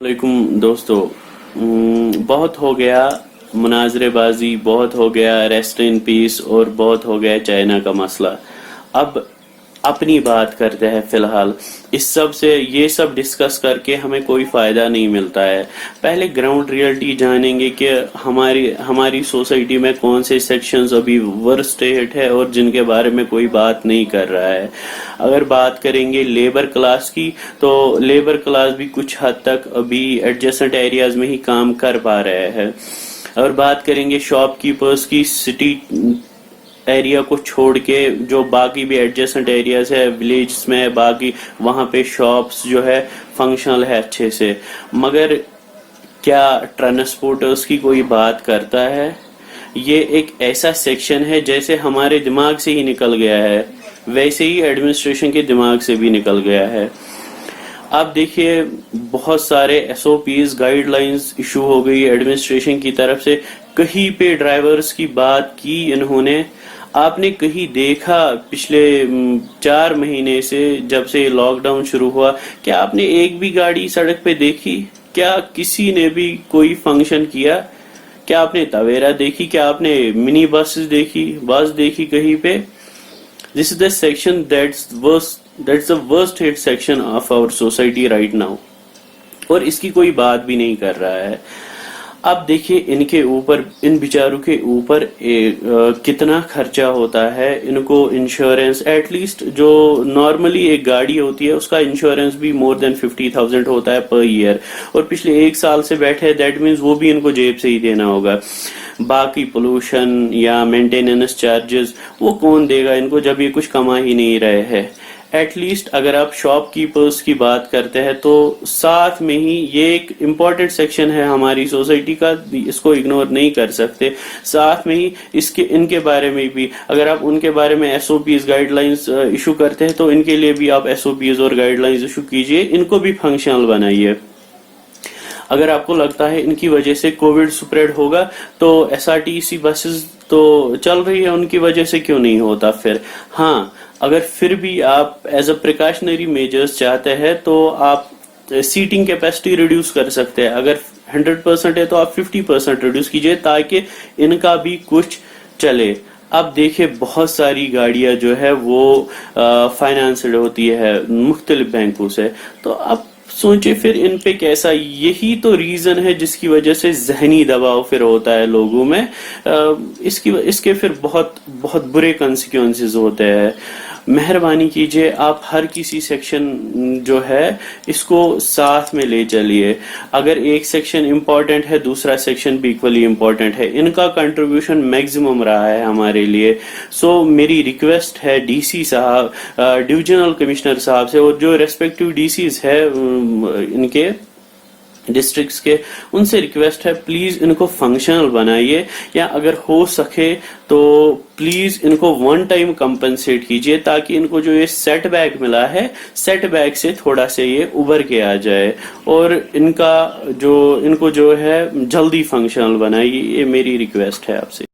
वालेकुम दोस्तों। बहुत हो गया मुनाजरे बाजी, बहुत हो गया रेस्ट इन पीस और बहुत हो गया चाइना का मसला। अब अपनी बात करते हैं। फिलहाल इस सब से ये सब डिस्कस करके हमें कोई फायदा नहीं मिलता है। पहले ग्राउंड रियलिटी जानेंगे कि हमारी हमारी सोसाइटी में कौन से सेक्शंस अभी वर्स्ट हिट है और जिनके बारे में कोई बात नहीं कर रहा है। अगर बात करेंगे लेबर क्लास की, तो लेबर क्लास भी कुछ हद तक अभी एडजेसेंट एरियाज में ही काम कर पा रहे हैं। और बात करेंगे शॉपकीपर्स की, सिटी एरिया को छोड़ के जो बाकी भी एडजेसेंट एरियाज है विलेज में, बाकी वहां पे शॉप्स जो है फंक्शनल है अच्छे से, मगर क्या ट्रांसपोर्टर्स की कोई बात करता है? ये एक ऐसा सेक्शन है जैसे हमारे दिमाग से ही निकल गया है, वैसे ही एडमिनिस्ट्रेशन के दिमाग से भी निकल गया है। आप देखिए बहुत सारे एसओपीज गाइडलाइंस इशू हो गई एडमिनिस्ट्रेशन की तरफ से। कहीं पे ड्राइवर्स की बात की इन्होंने, आपने कहीं देखा पिछले 4 महीने से जब से लॉकडाउन शुरू हुआ, क्या आपने एक भी गाड़ी सड़क पे देखी? क्या किसी ने भी कोई फंक्शन किया? क्या आपने तवेरा देखी? क्या आपने मिनी बसेस देखी, बस देखी कहीं पे? This is the section that's the worst hit section of our society right now, और इसकी कोई बात भी नहीं कर रहा है। अब देखिए इनके ऊपर, इन बेचारों के ऊपर कितना खर्चा होता है। इनको इंश्योरेंस, एटलीस्ट जो नॉर्मली एक गाड़ी होती है उसका इंश्योरेंस भी मोर देन 50,000 होता है पर ईयर, और पिछले 1 साल से बैठे, दैट मीन्स वो भी इनको जेब से ही देना होगा। बाकी पोल्यूशन या मेंटेनेंस चार्जेस वो कौन देगा इनको जब ये कुछ कमा ही नहीं रहे हैं। एटलीस्ट अगर आप शॉपकीपर्स की बात करते हैं तो साथ में ही ये एक इम्पॉर्टेंट सेक्शन है हमारी सोसाइटी का, इसको इग्नोर नहीं कर सकते। साथ में ही इनके बारे में भी अगर आप उनके बारे में एसओपीज गाइडलाइंस इशू करते हैं तो इनके लिए भी आप एसओपीज और गाइडलाइंस इशू कीजिए, इनको भी फंक्शनल बनाइए। अगर आपको लगता है इनकी वजह से कोविड स्प्रेड होगा तो एसआरटीसी बसेस तो चल रही है, उनकी वजह से क्यों नहीं होता फिर? हाँ, अगर फिर भी आप एज अ प्रिकॉशनरी मेजर्स चाहते हैं तो आप सीटिंग कैपेसिटी रिड्यूस कर सकते हैं। अगर 100% है तो आप 50% रिड्यूस कीजिए ताकि इनका भी कुछ चले। अब देखिए बहुत सारी गाड़ियां जो है वो फाइनेंस्ड होती है मुख्तलिफ बैंकों से, तो अब सोचे फिर इन पे कैसा, यही तो रीजन है जिसकी वजह से जहनी दबाव फिर होता है लोगों में। इसके फिर बहुत बहुत बुरे कंसिक्वेंसेस होते हैं। मेहरबानी कीजिए आप हर किसी सेक्शन जो है इसको साथ में ले चलिए। अगर एक सेक्शन इम्पोर्टेंट है दूसरा सेक्शन भी इक्वली इम्पोर्टेंट है, इनका कंट्रीब्यूशन मैक्सिमम रहा है हमारे लिए। सो मेरी रिक्वेस्ट है डीसी साहब, डिविजनल कमिश्नर साहब से, और जो रेस्पेक्टिव डीसीज है इनके डिस्ट्रिक्ट्स के, उनसे रिक्वेस्ट है प्लीज इनको फंक्शनल बनाइए, या अगर हो सके तो प्लीज इनको वन टाइम कंपनसेट कीजिए ताकि इनको जो ये सेटबैक मिला है, सेटबैक से थोड़ा से ये उभर के आ जाए, और इनको जो है जल्दी फंक्शनल बनाइए। ये मेरी रिक्वेस्ट है आपसे।